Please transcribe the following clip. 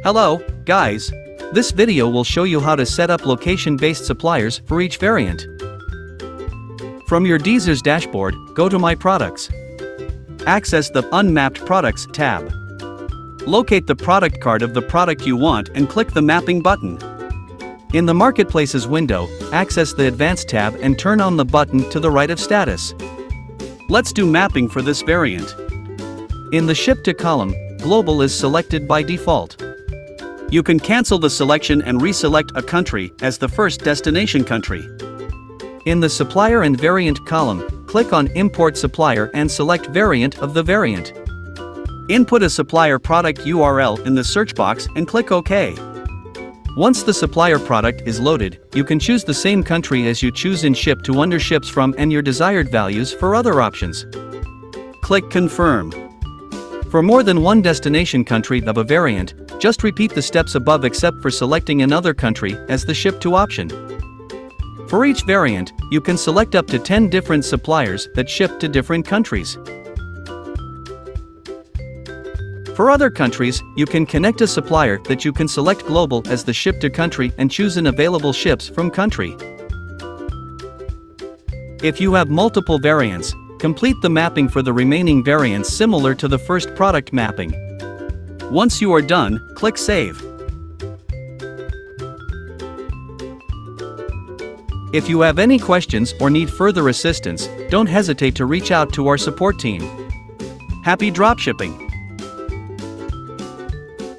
Hello, guys. This video will show you how to set up location-based suppliers for each variant. From your Deezer's dashboard, go to My Products. Access the Unmapped Products tab. Locate the product card of the product you want and click the Mapping button. In the Marketplaces window, access the Advanced tab and turn on the button to the right of Status. Let's do mapping for this variant. In the Ship to column, Global is selected by default. You can cancel the selection and reselect a country as the first destination country. In the Supplier and Variant column, click on Import Supplier and select Variant of the variant. Input a supplier product URL in the search box and click OK. Once the supplier product is loaded, you can choose the same country as you choose in Ship to under ships from and your desired values for other options. Click Confirm. For more than one destination country of a variant, just repeat the steps above except for selecting another country as the Ship to option. For each variant, you can select up to 10 different suppliers that ship to different countries. For other countries, you can connect a supplier that you can select global as the ship to country and choose an available ships from country. If you have multiple variants, complete the mapping for the remaining variants similar to the first product mapping. Once you are done, click Save. If you have any questions or need further assistance, don't hesitate to reach out to our support team. Happy dropshipping!